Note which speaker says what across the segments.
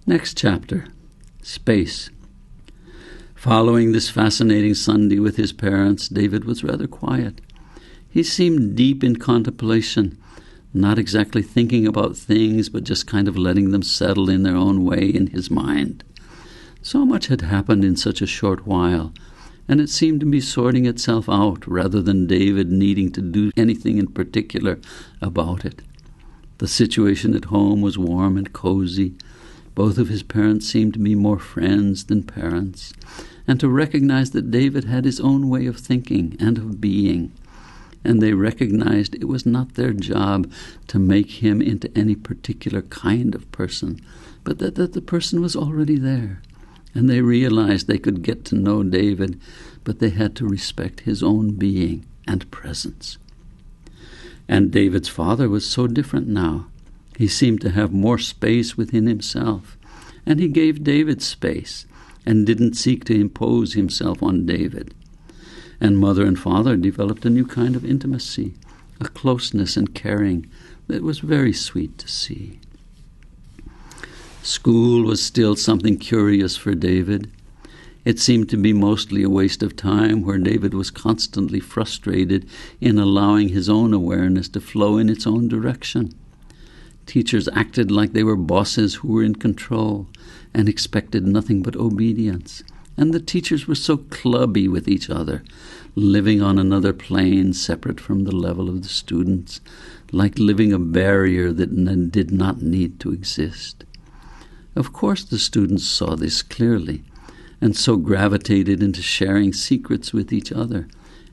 Speaker 1: Next chapter, Space. Following this fascinating Sunday with his parents, David was rather quiet. He seemed deep in contemplation, not exactly thinking about things, but just kind of letting them settle in their own way in his mind. So much had happened in such a short while, and it seemed to be sorting itself out rather than David needing to do anything in particular about it. The situation at home was warm and cozy. Both of his parents seemed to be more friends than parents, and to recognize that David had his own way of thinking and of being, and they recognized it was not their job to make him into any particular kind of person, but that the person was already there. And they realized they could get to know David, but they had to respect his own being and presence. And David's father was so different now. He seemed to have more space within himself, and he gave David space and didn't seek to impose himself on David. And mother and father developed a new kind of intimacy, a closeness and caring that was very sweet to see. School was still something curious for David. It seemed to be mostly a waste of time, where David was constantly frustrated in allowing his own awareness to flow in its own direction. Teachers acted like they were bosses who were in control and expected nothing but obedience. And the teachers were so clubby with each other, living on another plane separate from the level of the students, like living a barrier that did not need to exist. Of course the students saw this clearly, and so gravitated into sharing secrets with each other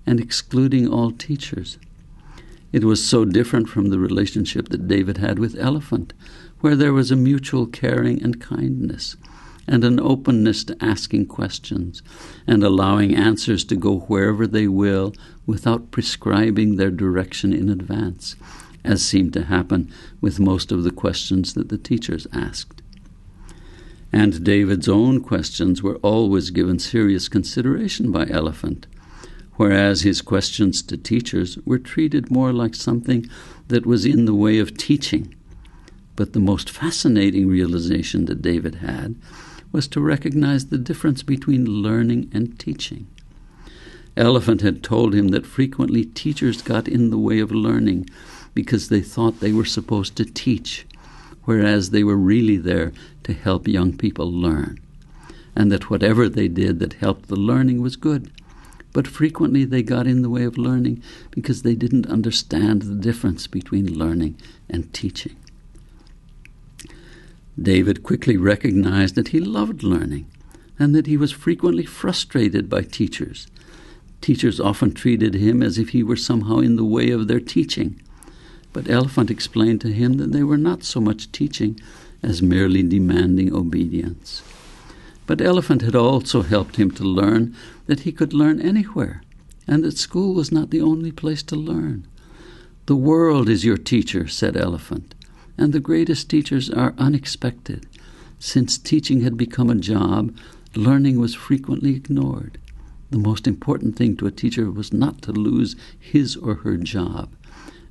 Speaker 1: and excluding all teachers. It was so different from the relationship that David had with Elephant, where there was a mutual caring and kindness, and an openness to asking questions, and allowing answers to go wherever they will without prescribing their direction in advance, as seemed to happen with most of the questions that the teachers asked. And David's own questions were always given serious consideration by Elephant, whereas his questions to teachers were treated more like something that was in the way of teaching. But the most fascinating realization that David had was to recognize the difference between learning and teaching. Elephant had told him that frequently teachers got in the way of learning because they thought they were supposed to teach, whereas they were really there to help young people learn, and that whatever they did that helped the learning was good. But frequently they got in the way of learning because they didn't understand the difference between learning and teaching. David quickly recognized that he loved learning and that he was frequently frustrated by teachers. Teachers often treated him as if he were somehow in the way of their teaching. But Elephant explained to him that they were not so much teaching as merely demanding obedience. But Elephant had also helped him to learn that he could learn anywhere, and that school was not the only place to learn. The world is your teacher, said Elephant, and the greatest teachers are unexpected. Since teaching had become a job, learning was frequently ignored. The most important thing to a teacher was not to lose his or her job,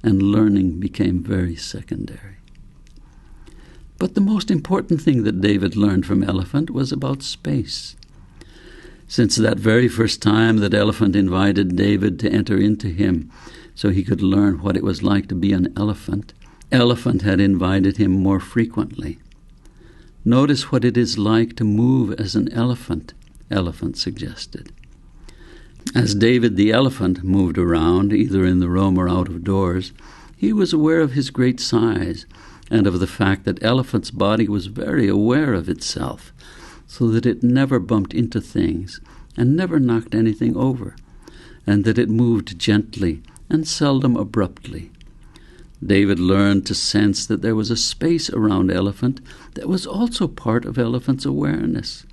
Speaker 1: and learning became very secondary. But the most important thing that David learned from Elephant was about space. Since that very first time that Elephant invited David to enter into him so he could learn what it was like to be an elephant, Elephant had invited him more frequently. Notice what it is like to move as an elephant, Elephant suggested. As David the elephant moved around, either in the room or out of doors, he was aware of his great size and of the fact that Elephant's body was very aware of itself, so that it never bumped into things and never knocked anything over, and that it moved gently and seldom abruptly. David learned to sense that there was a space around Elephant that was also part of Elephant's awareness.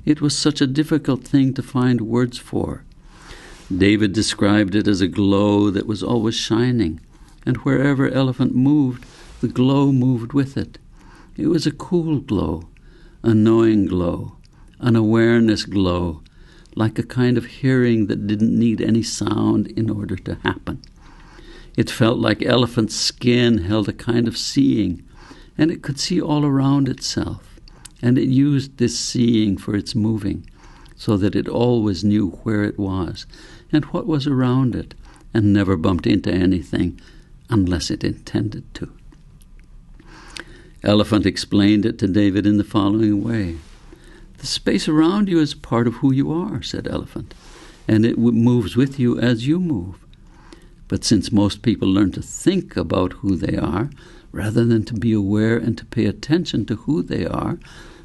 Speaker 1: It was such a difficult thing to find words for. David described it as a glow that was always shining, and wherever Elephant moved, the glow moved with it. It was a cool glow, a knowing glow, an awareness glow, like a kind of hearing that didn't need any sound in order to happen. It felt like Elephant's skin held a kind of seeing, and it could see all around itself, and it used this seeing for its moving, so that it always knew where it was and what was around it, and never bumped into anything unless it intended to. Elephant explained it to David in the following way. "The space around you is part of who you are," said Elephant, "and it moves with you as you move. But since most people learn to think about who they are, rather than to be aware and to pay attention to who they are,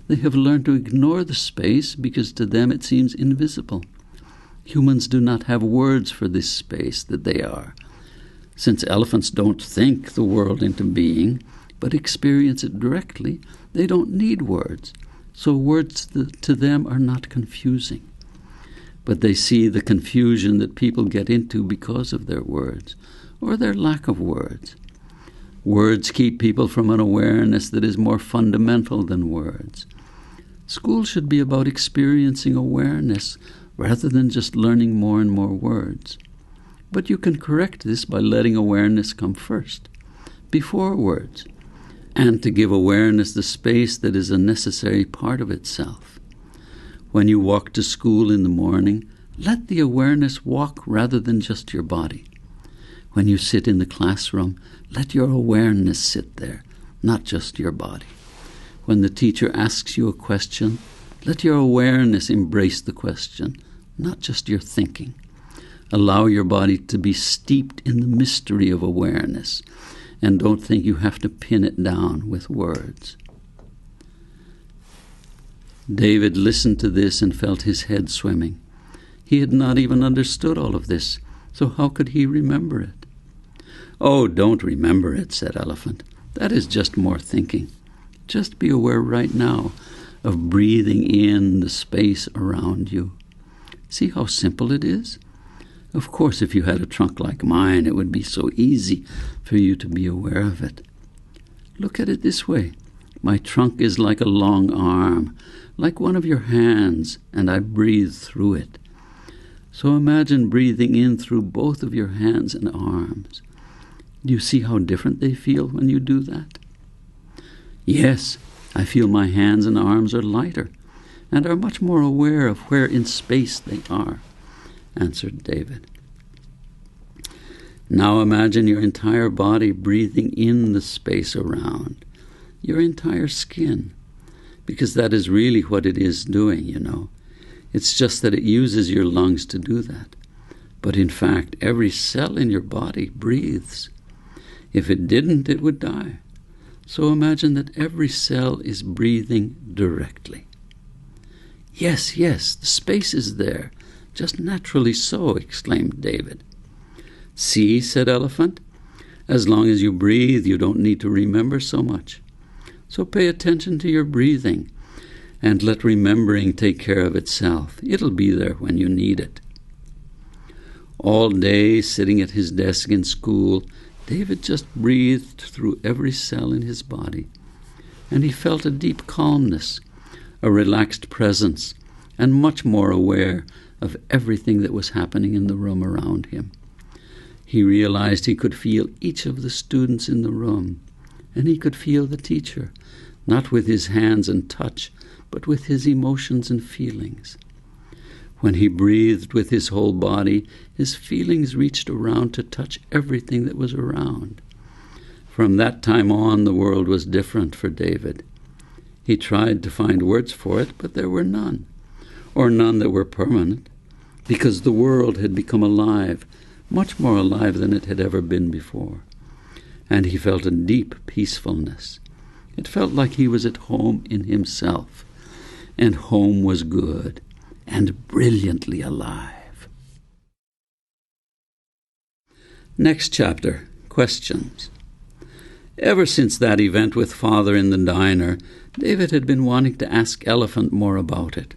Speaker 1: they have learned to ignore the space because to them it seems invisible. Humans do not have words for this space that they are. Since elephants don't think the world into being, but experience it directly, they don't need words, so words to them are not confusing. But they see the confusion that people get into because of their words, or their lack of words. Words keep people from an awareness that is more fundamental than words. School should be about experiencing awareness rather than just learning more and more words. But you can correct this by letting awareness come first, before words, and to give awareness the space that is a necessary part of itself. When you walk to school in the morning, let the awareness walk rather than just your body. When you sit in the classroom, let your awareness sit there, not just your body. When the teacher asks you a question, let your awareness embrace the question, not just your thinking. Allow your body to be steeped in the mystery of awareness, and don't think you have to pin it down with words. David listened to this and felt his head swimming. He had not even understood all of this, so how could he remember it? "Oh, don't remember it," said Elephant. "That is just more thinking. Just be aware right now of breathing in the space around you. See how simple it is? Of course, if you had a trunk like mine, it would be so easy for you to be aware of it. Look at it this way. My trunk is like a long arm, like one of your hands, and I breathe through it. So imagine breathing in through both of your hands and arms. Do you see how different they feel when you do that?" "Yes, I feel my hands and arms are lighter and are much more aware of where in space they are," answered David. "Now imagine your entire body breathing in the space around, your entire skin, because that is really what it is doing, you know. It's just that it uses your lungs to do that. But in fact, every cell in your body breathes. If it didn't, it would die. So imagine that every cell is breathing directly." Yes, the space is there, just naturally so," exclaimed David. "See," said Elephant, "as long as you breathe, you don't need to remember so much. So pay attention to your breathing and let remembering take care of itself. It'll be there when you need it." All day, sitting at his desk in school, David just breathed through every cell in his body, and he felt a deep calmness, a relaxed presence, and much more aware of everything that was happening in the room around him. He realized he could feel each of the students in the room, and he could feel the teacher, not with his hands and touch, but with his emotions and feelings. When he breathed with his whole body, his feelings reached around to touch everything that was around. From that time on, the world was different for David. He tried to find words for it, but there were none, or none that were permanent, because the world had become alive, much more alive than it had ever been before. And he felt a deep peacefulness. It felt like he was at home in himself, and home was good and brilliantly alive. Next chapter, questions. Ever since that event with Father in the diner, David had been wanting to ask Elephant more about it.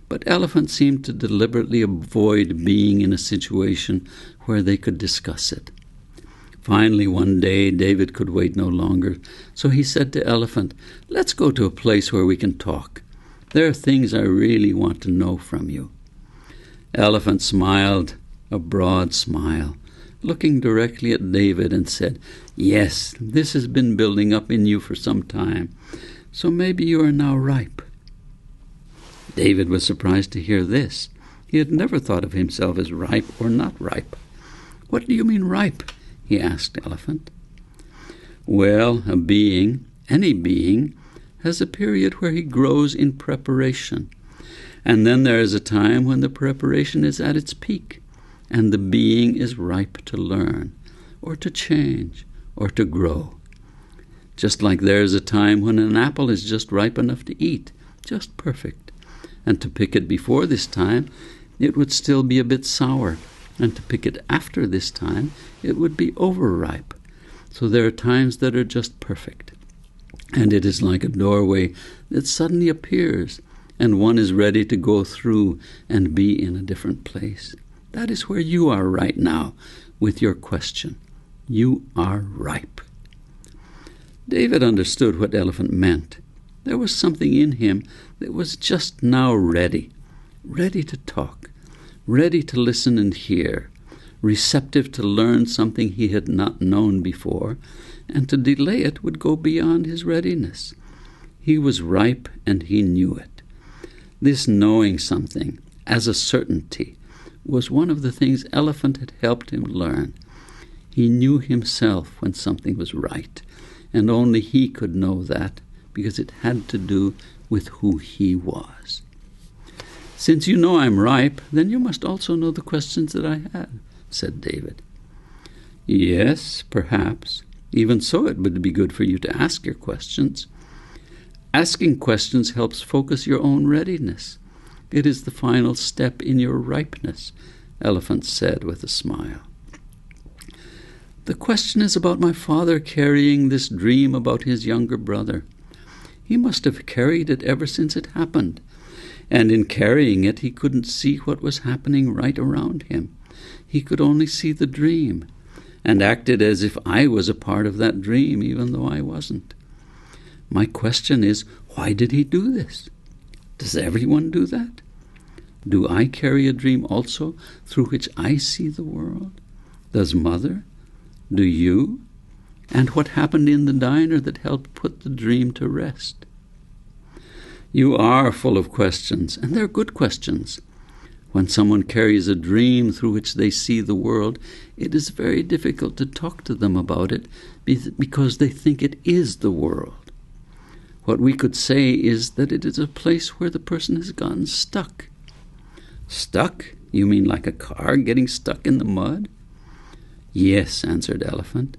Speaker 1: But Elephant seemed to deliberately avoid being in a situation where they could discuss it. Finally, one day, David could wait no longer, so he said to Elephant, "Let's go to a place where we can talk. There are things I really want to know from you." Elephant smiled, a broad smile, looking directly at David, and said, Yes, this has been building up in you for some time, so maybe you are now ripe." David was surprised to hear this. He had never thought of himself as ripe or not ripe. "What do you mean ripe?" he asked Elephant. "Well, a being, any being, has a period where he grows in preparation. And then there is a time when the preparation is at its peak, and the being is ripe to learn, or to change, or to grow. Just like there is a time when an apple is just ripe enough to eat, just perfect. And to pick it before this time, it would still be a bit sour. And to pick it after this time, it would be overripe. So there are times that are just perfect. And it is like a doorway that suddenly appears, and one is ready to go through and be in a different place. That is where you are right now with your question. You are ripe." David understood what Elephant meant. There was something in him that was just now ready to talk, ready to listen and hear, receptive to learn something he had not known before, and to delay it would go beyond his readiness. He was ripe, and he knew it. This knowing something, as a certainty, was one of the things Elephant had helped him learn. He knew himself when something was right, and only he could know that, because it had to do with who he was. "Since you know I'm ripe, then you must also know the questions that I had," said David. "Yes, perhaps. Even so, it would be good for you to ask your questions. Asking questions helps focus your own readiness. It is the final step in your ripeness," Elephant said with a smile. "The question is about my father carrying this dream about his younger brother. He must have carried it ever since it happened, and in carrying it he couldn't see what was happening right around him. He could only see the dream, and acted as if I was a part of that dream, even though I wasn't. My question is, why did he do this? Does everyone do that? Do I carry a dream also through which I see the world? Does Mother? Do you? And what happened in the diner that helped put the dream to rest?" You are full of questions, and they're good questions. When someone carries a dream through which they see the world, it is very difficult to talk to them about it because they think it is the world. What we could say is that it is a place where the person has gotten stuck. "Stuck? You mean like a car getting stuck in the mud?" "Yes," answered Elephant.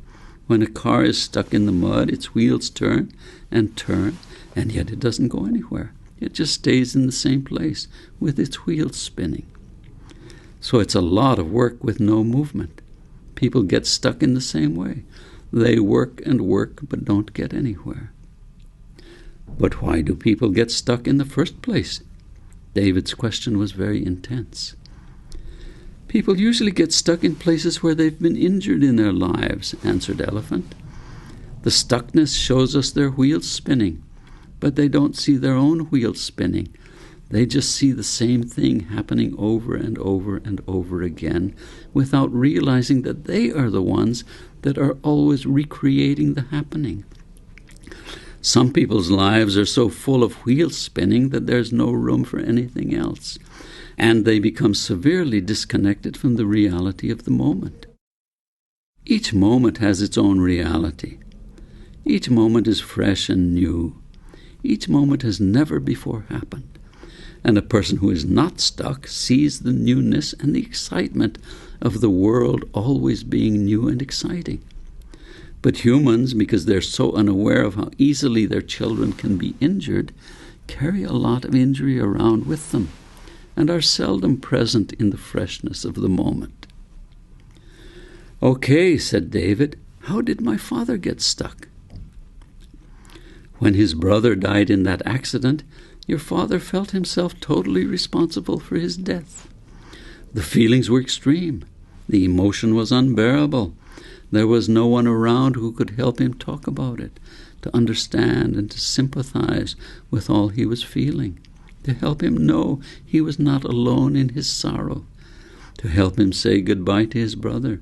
Speaker 1: "When a car is stuck in the mud, its wheels turn, and yet it doesn't go anywhere. It just stays in the same place with its wheels spinning. So it's a lot of work with no movement. People get stuck in the same way. They work and work but don't get anywhere." "But why do people get stuck in the first place?" David's question was very intense. "People usually get stuck in places where they've been injured in their lives," answered Elephant. "The stuckness shows us their wheels spinning, but they don't see their own wheels spinning. They just see the same thing happening over and over and over again without realizing that they are the ones that are always recreating the happening. Some people's lives are so full of wheels spinning that there's no room for anything else, and they become severely disconnected from the reality of the moment. Each moment has its own reality. Each moment is fresh and new. Each moment has never before happened. And a person who is not stuck sees the newness and the excitement of the world always being new and exciting. But humans, because they're so unaware of how easily their children can be injured, carry a lot of injury around with them and are seldom present in the freshness of the moment. "Okay," said David, "how did my father get stuck?" "When his brother died in that accident, your father felt himself totally responsible for his death. The feelings were extreme. The emotion was unbearable. There was no one around who could help him talk about it, to understand and to sympathize with all he was feeling, to help him know he was not alone in his sorrow, to help him say goodbye to his brother,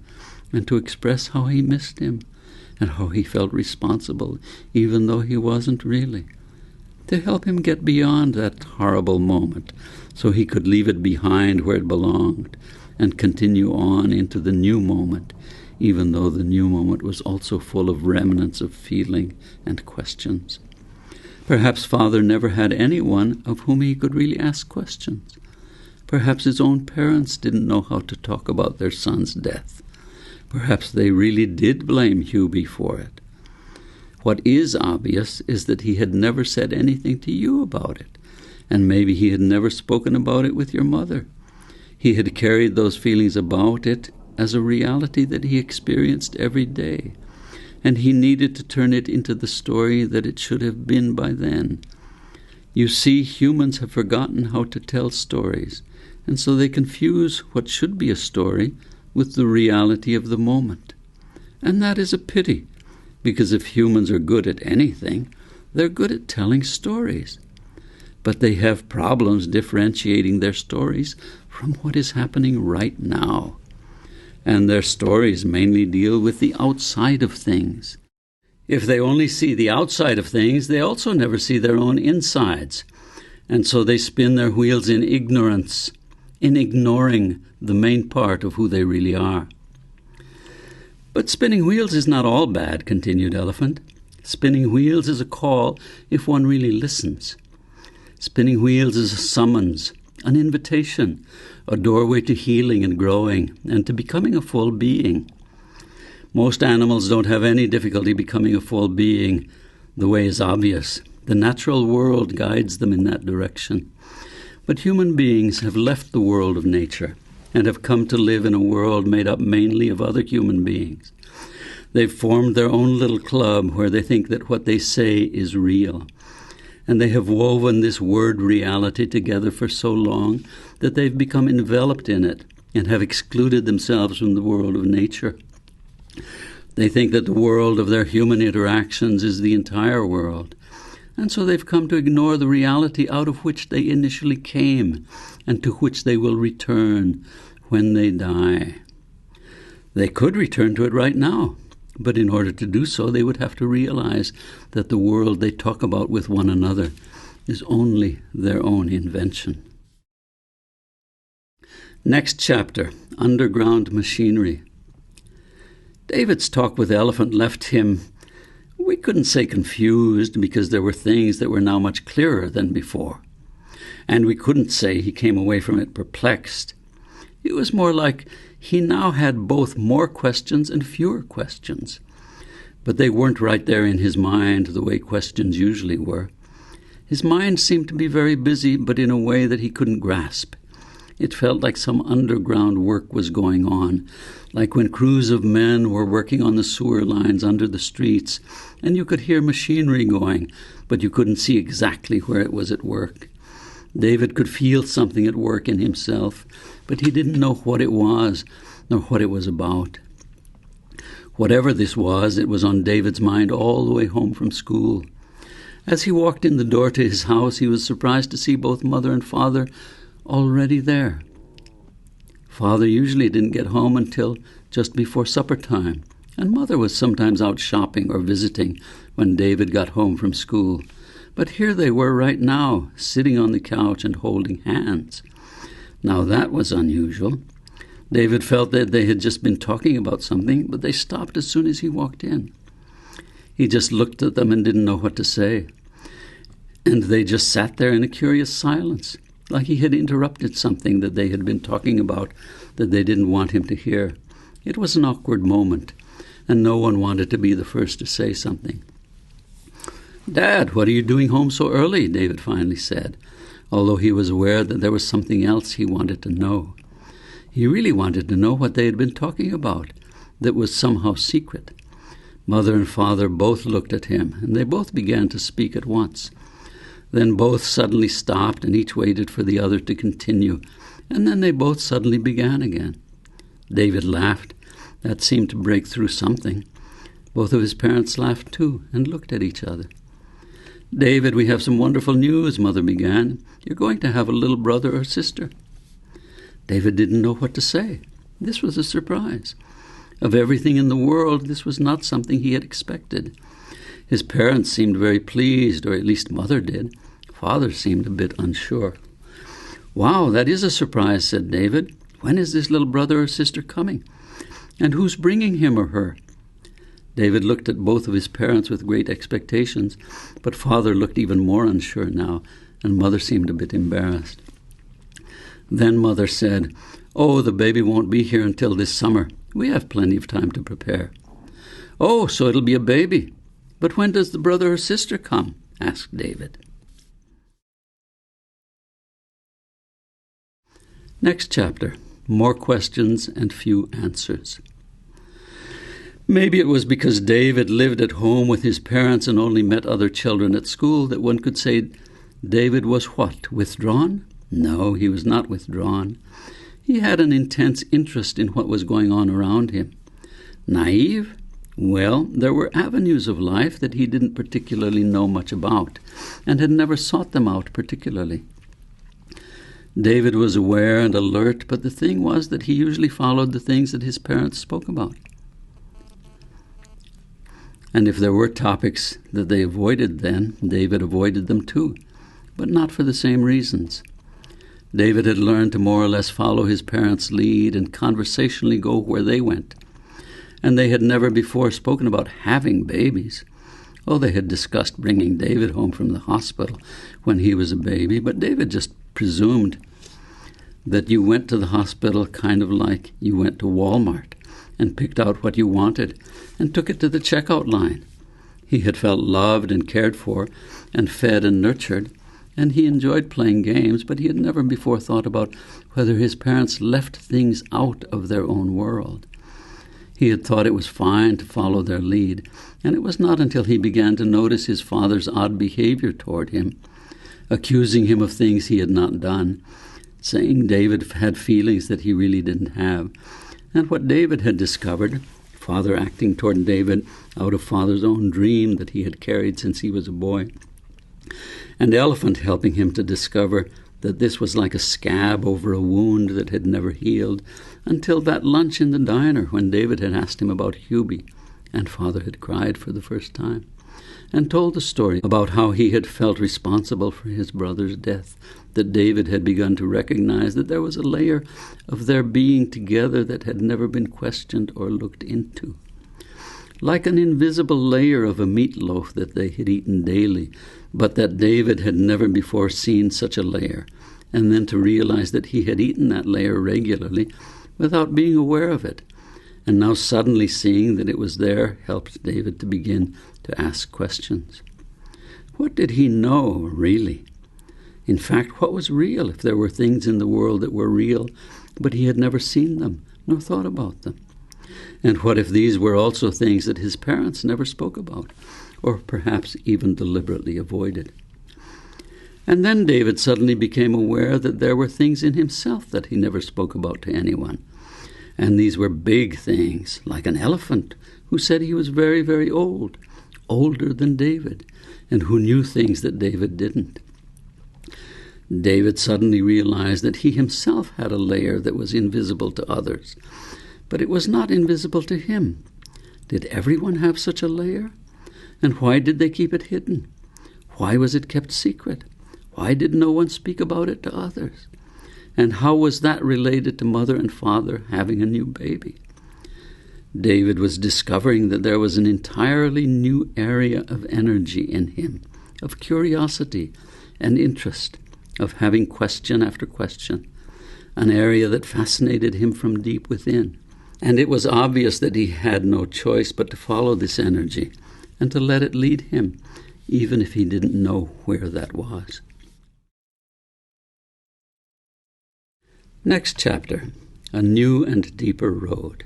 Speaker 1: and to express how he missed him, and how he felt responsible, even though he wasn't really. To help him get beyond that horrible moment, so he could leave it behind where it belonged and continue on into the new moment, even though the new moment was also full of remnants of feeling and questions. Perhaps Father never had anyone of whom he could really ask questions. Perhaps his own parents didn't know how to talk about their son's death. Perhaps they really did blame Hubie for it. What is obvious is that he had never said anything to you about it, and maybe he had never spoken about it with your mother. He had carried those feelings about it as a reality that he experienced every day, and he needed to turn it into the story that it should have been by then. You see, humans have forgotten how to tell stories, and so they confuse what should be a story with the reality of the moment. And that is a pity, because if humans are good at anything, they're good at telling stories. But they have problems differentiating their stories from what is happening right now. And their stories mainly deal with the outside of things. If they only see the outside of things, they also never see their own insides. And so they spin their wheels in ignorance, in ignoring the main part of who they really are. But spinning wheels is not all bad, continued Elephant. Spinning wheels is a call if one really listens. Spinning wheels is a summons, an invitation, a doorway to healing and growing, and to becoming a full being. Most animals don't have any difficulty becoming a full being. The way is obvious. The natural world guides them in that direction. But human beings have left the world of nature and have come to live in a world made up mainly of other human beings. They've formed their own little club where they think that what they say is real. And they have woven this word reality together for so long that they've become enveloped in it and have excluded themselves from the world of nature. They think that the world of their human interactions is the entire world, and so they've come to ignore the reality out of which they initially came and to which they will return when they die. They could return to it right now, but in order to do so, they would have to realize that the world they talk about with one another is only their own invention. Next chapter, Underground Machinery. David's talk with Elephant left him, we couldn't say confused, because there were things that were now much clearer than before. And we couldn't say he came away from it perplexed. It was more like he now had both more questions and fewer questions. But they weren't right there in his mind the way questions usually were. His mind seemed to be very busy, but in a way that he couldn't grasp. It felt like some underground work was going on, like when crews of men were working on the sewer lines under the streets, and you could hear machinery going, but you couldn't see exactly where it was at work. David could feel something at work in himself, but he didn't know what it was, nor what it was about. Whatever this was, it was on David's mind all the way home from school. As he walked in the door to his house, he was surprised to see both Mother and Father already there. Father usually didn't get home until just before supper time, and Mother was sometimes out shopping or visiting when David got home from school. But here they were right now, sitting on the couch and holding hands. Now that was unusual. David felt that they had just been talking about something, but they stopped as soon as he walked in. He just looked at them and didn't know what to say. And they just sat there in a curious silence, like he had interrupted something that they had been talking about that they didn't want him to hear. It was an awkward moment, and no one wanted to be the first to say something. "Dad, what are you doing home so early?" David finally said, although he was aware that there was something else he wanted to know. He really wanted to know what they had been talking about that was somehow secret. Mother and Father both looked at him, and they both began to speak at once. Then both suddenly stopped, and each waited for the other to continue, and then they both suddenly began again. David laughed. That seemed to break through something. Both of his parents laughed too, and looked at each other. "David, we have some wonderful news," Mother began. "You're going to have a little brother or sister." David didn't know what to say. This was a surprise. Of everything in the world, this was not something he had expected. His parents seemed very pleased, or at least Mother did. Father seemed a bit unsure. "Wow, that is a surprise," said David. "When is this little brother or sister coming? And who's bringing him or her?" David looked at both of his parents with great expectations, but Father looked even more unsure now, and Mother seemed a bit embarrassed. Then Mother said, "Oh, the baby won't be here until this summer. We have plenty of time to prepare." "Oh, so it'll be a baby. But when does the brother or sister come?" asked David. Next chapter, more questions and few answers. Maybe it was because David lived at home with his parents and only met other children at school that one could say David was what, withdrawn? No, he was not withdrawn. He had an intense interest in what was going on around him. Naive? Well, there were avenues of life that he didn't particularly know much about and had never sought them out particularly. David was aware and alert, but the thing was that he usually followed the things that his parents spoke about. And if there were topics that they avoided then, David avoided them too, but not for the same reasons. David had learned to more or less follow his parents' lead and conversationally go where they went. And they had never before spoken about having babies. Oh, they had discussed bringing David home from the hospital when he was a baby, but David just presumed that you went to the hospital kind of like you went to Walmart and picked out what you wanted and took it to the checkout line. He had felt loved and cared for and fed and nurtured, and he enjoyed playing games, but he had never before thought about whether his parents left things out of their own world. He had thought it was fine to follow their lead, and it was not until he began to notice his father's odd behavior toward him, accusing him of things he had not done, saying David had feelings that he really didn't have, and what David had discovered, father acting toward David out of father's own dream that he had carried since he was a boy, and Elephant helping him to discover that this was like a scab over a wound that had never healed, until that lunch in the diner when David had asked him about Hubie, and father had cried for the first time, and told the story about how he had felt responsible for his brother's death, that David had begun to recognize that there was a layer of their being together that had never been questioned or looked into. Like an invisible layer of a meatloaf that they had eaten daily, but that David had never before seen such a layer, and then to realize that he had eaten that layer regularly without being aware of it, and now suddenly seeing that it was there helped David to begin to ask questions. What did he know, really? In fact, what was real if there were things in the world that were real, but he had never seen them nor thought about them? And what if these were also things that his parents never spoke about, or perhaps even deliberately avoided? And then David suddenly became aware that there were things in himself that he never spoke about to anyone. And these were big things, like an elephant who said he was very, very old, older than David, and who knew things that David didn't. David suddenly realized that he himself had a layer that was invisible to others, but it was not invisible to him. Did everyone have such a layer? And why did they keep it hidden? Why was it kept secret? Why did no one speak about it to others? And how was that related to mother and father having a new baby? David was discovering that there was an entirely new area of energy in him, of curiosity and interest, of having question after question, an area that fascinated him from deep within. And it was obvious that he had no choice but to follow this energy and to let it lead him, even if he didn't know where that was. Next chapter, a new and deeper road.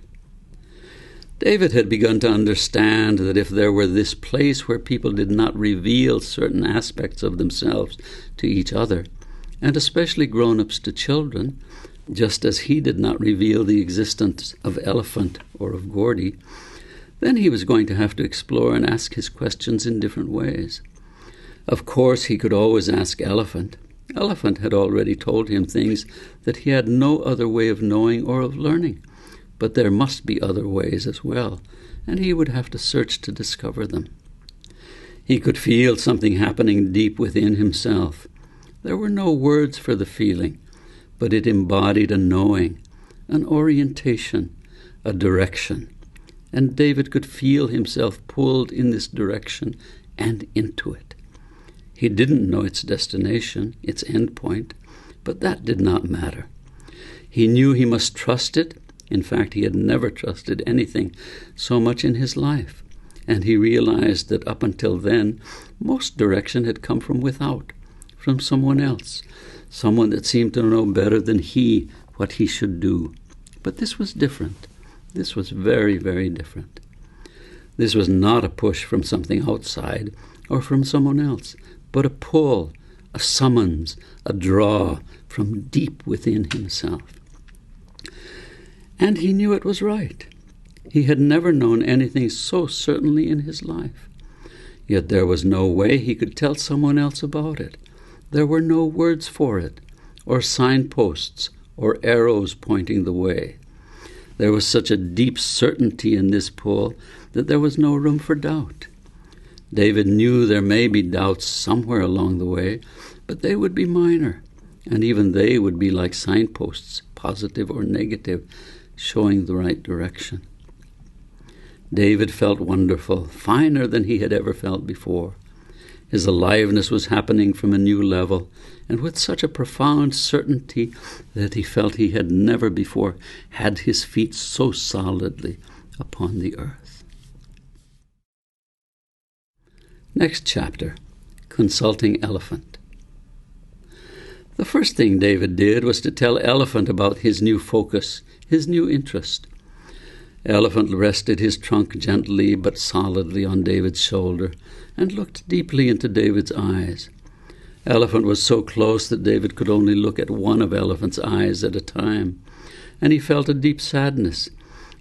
Speaker 1: David had begun to understand that if there were this place where people did not reveal certain aspects of themselves to each other, and especially grown-ups to children, just as he did not reveal the existence of Elephant or of Gordy, then he was going to have to explore and ask his questions in different ways. Of course, he could always ask Elephant. Elephant had already told him things that he had no other way of knowing or of learning, but there must be other ways as well, and he would have to search to discover them. He could feel something happening deep within himself. There were no words for the feeling, but it embodied a knowing, an orientation, a direction, and David could feel himself pulled in this direction and into it. He didn't know its destination, its end point, but that did not matter. He knew he must trust it. In fact, he had never trusted anything so much in his life, and he realized that up until then, most direction had come from without, from someone else, someone that seemed to know better than he what he should do. But this was different. This was very, very different. This was not a push from something outside or from someone else, but a pull, a summons, a draw from deep within himself. And he knew it was right. He had never known anything so certainly in his life. Yet there was no way he could tell someone else about it. There were no words for it, or signposts, or arrows pointing the way. There was such a deep certainty in this pull that there was no room for doubt. David knew there may be doubts somewhere along the way, but they would be minor, and even they would be like signposts, positive or negative, showing the right direction. David felt wonderful, finer than he had ever felt before. His aliveness was happening from a new level, and with such a profound certainty that he felt he had never before had his feet so solidly upon the earth. Next chapter, Consulting Elephant. The first thing David did was to tell Elephant about his new focus, his new interest. Elephant rested his trunk gently but solidly on David's shoulder and looked deeply into David's eyes. Elephant was so close that David could only look at one of Elephant's eyes at a time, and he felt a deep sadness,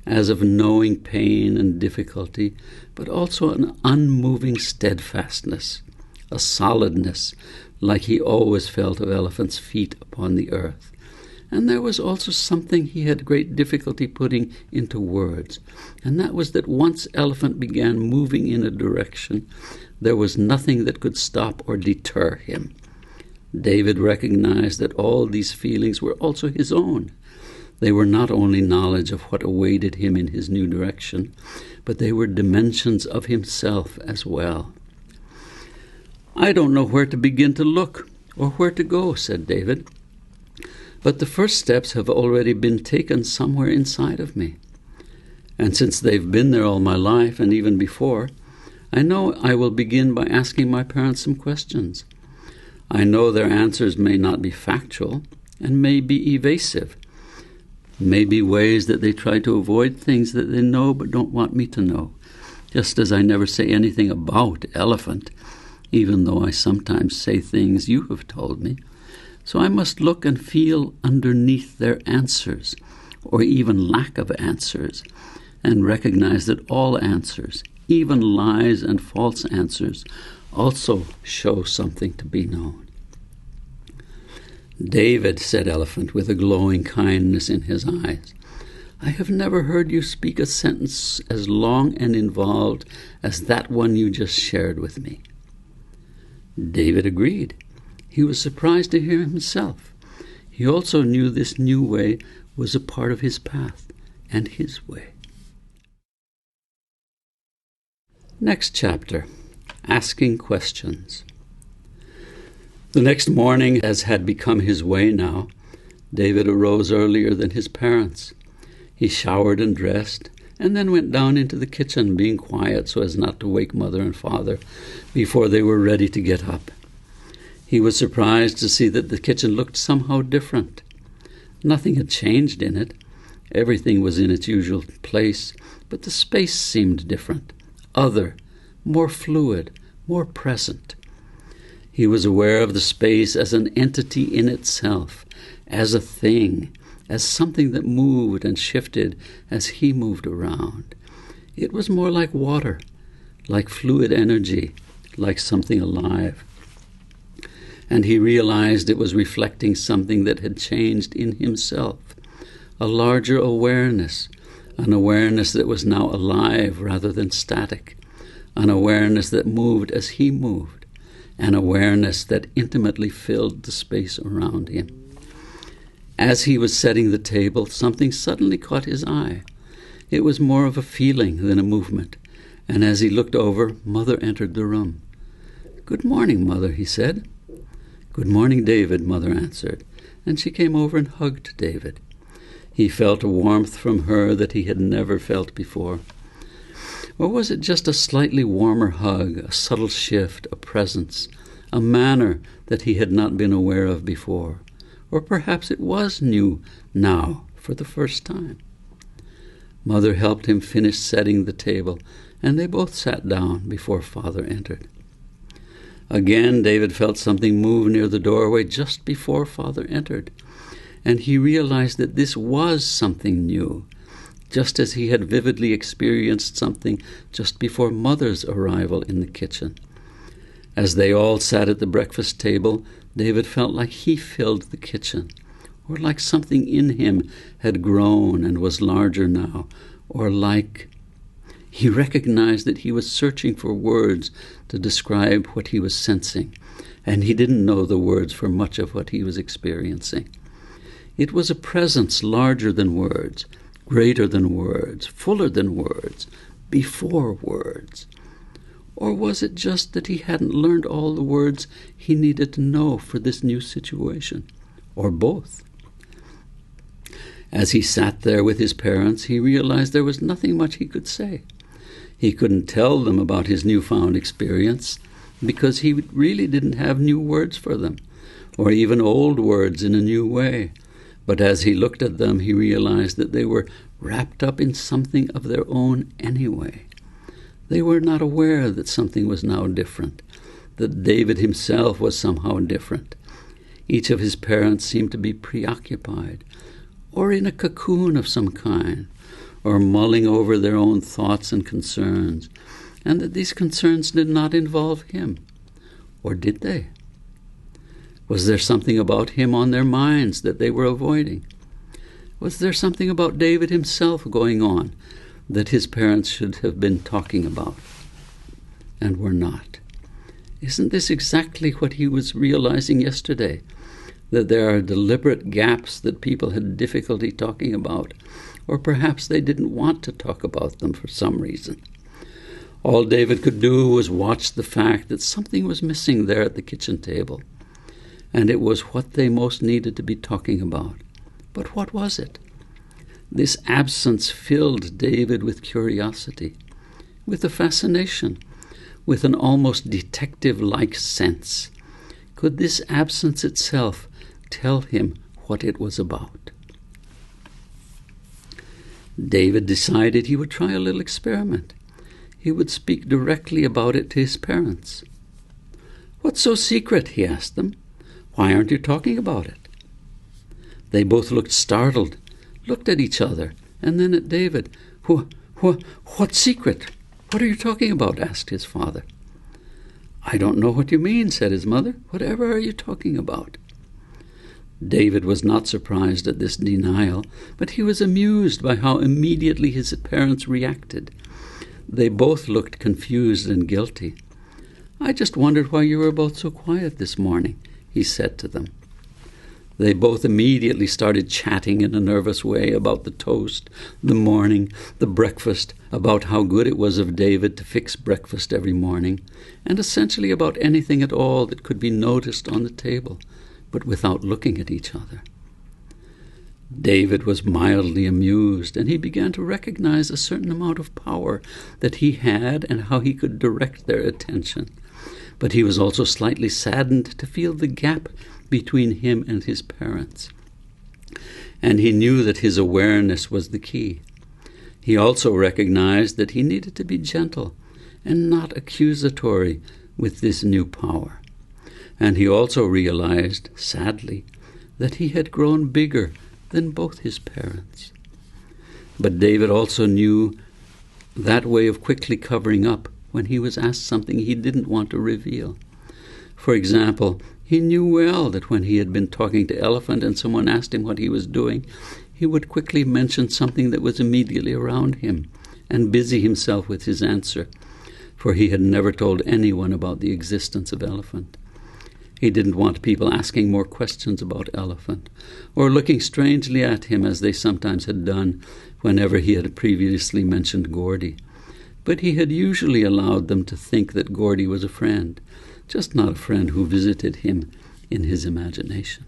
Speaker 1: as of knowing pain and difficulty, but also an unmoving steadfastness, a solidness, like he always felt of Elephant's feet upon the earth. And there was also something he had great difficulty putting into words, and that was that once Elephant began moving in a direction, there was nothing that could stop or deter him. David recognized that all these feelings were also his own. They were not only knowledge of what awaited him in his new direction, but they were dimensions of himself as well. "I don't know where to begin to look or where to go," said David. "But the first steps have already been taken somewhere inside of me. And since they've been there all my life and even before, I know I will begin by asking my parents some questions. I know their answers may not be factual and may be evasive, may be ways that they try to avoid things that they know but don't want me to know, just as I never say anything about Elephant, even though I sometimes say things you have told me. So I must look and feel underneath their answers, or even lack of answers, and recognize that all answers, even lies and false answers, also show something to be known." "David," said Elephant, with a glowing kindness in his eyes, "I have never heard you speak a sentence as long and involved as that one you just shared with me." David agreed. He was surprised to hear himself. He also knew this new way was a part of his path and his way. Next chapter, Asking Questions. The next morning, as had become his way now, David arose earlier than his parents. He showered and dressed, and then went down into the kitchen, being quiet so as not to wake mother and father before they were ready to get up. He was surprised to see that the kitchen looked somehow different. Nothing had changed in it. Everything was in its usual place, but the space seemed different, other, more fluid, more present. He was aware of the space as an entity in itself, as a thing, as something that moved and shifted as he moved around. It was more like water, like fluid energy, like something alive. And he realized it was reflecting something that had changed in himself, a larger awareness, an awareness that was now alive rather than static, an awareness that moved as he moved, an awareness that intimately filled the space around him. As he was setting the table, something suddenly caught his eye. It was more of a feeling than a movement, and as he looked over, Mother entered the room. "Good morning, Mother," he said. "Good morning, David," Mother answered, and she came over and hugged David. He felt a warmth from her that he had never felt before. Or was it just a slightly warmer hug, a subtle shift, a presence, a manner that he had not been aware of before? Or perhaps it was new now for the first time. Mother helped him finish setting the table, and they both sat down before Father entered. Again, David felt something move near the doorway just before Father entered, and he realized that this was something new, just as he had vividly experienced something just before Mother's arrival in the kitchen. As they all sat at the breakfast table, David felt like he filled the kitchen, or like something in him had grown and was larger now, or like... He recognized that he was searching for words to describe what he was sensing, and he didn't know the words for much of what he was experiencing. It was a presence larger than words, greater than words, fuller than words, before words. Or was it just that he hadn't learned all the words he needed to know for this new situation? Or both? As he sat there with his parents, he realized there was nothing much he could say. He couldn't tell them about his newfound experience because he really didn't have new words for them, or even old words in a new way. But as he looked at them, he realized that they were wrapped up in something of their own anyway. They were not aware that something was now different, that David himself was somehow different. Each of his parents seemed to be preoccupied, or in a cocoon of some kind, or mulling over their own thoughts and concerns, and that these concerns did not involve him. Or did they? Was there something about him on their minds that they were avoiding? Was there something about David himself going on that his parents should have been talking about and were not? Isn't this exactly what he was realizing yesterday? That there are deliberate gaps that people had difficulty talking about, or perhaps they didn't want to talk about them for some reason. All David could do was watch the fact that something was missing there at the kitchen table, and it was what they most needed to be talking about. But what was it? This absence filled David with curiosity, with a fascination, with an almost detective-like sense. Could this absence itself tell him what it was about? David decided he would try a little experiment. He would speak directly about it to his parents. "What's so secret?" he asked them. "Why aren't you talking about it?" They both looked startled, looked at each other, and then at David. What secret? What are you talking about?" asked his father. "I don't know what you mean," said his mother. "Whatever are you talking about?" David was not surprised at this denial, but he was amused by how immediately his parents reacted. They both looked confused and guilty. "I just wondered why you were both so quiet this morning," he said to them. They both immediately started chatting in a nervous way about the toast, the morning, the breakfast, about how good it was of David to fix breakfast every morning, and essentially about anything at all that could be noticed on the table, but without looking at each other. David was mildly amused, and he began to recognize a certain amount of power that he had and how he could direct their attention. But he was also slightly saddened to feel the gap between him and his parents. And he knew that his awareness was the key. He also recognized that he needed to be gentle and not accusatory with this new power. And he also realized, sadly, that he had grown bigger than both his parents. But David also knew that way of quickly covering up when he was asked something he didn't want to reveal. For example, he knew well that when he had been talking to Elephant and someone asked him what he was doing, he would quickly mention something that was immediately around him and busy himself with his answer, for he had never told anyone about the existence of elephant. He didn't want people asking more questions about elephant, or looking strangely at him as they sometimes had done whenever he had previously mentioned Gordy. But he had usually allowed them to think that Gordy was a friend, just not a friend who visited him in his imagination.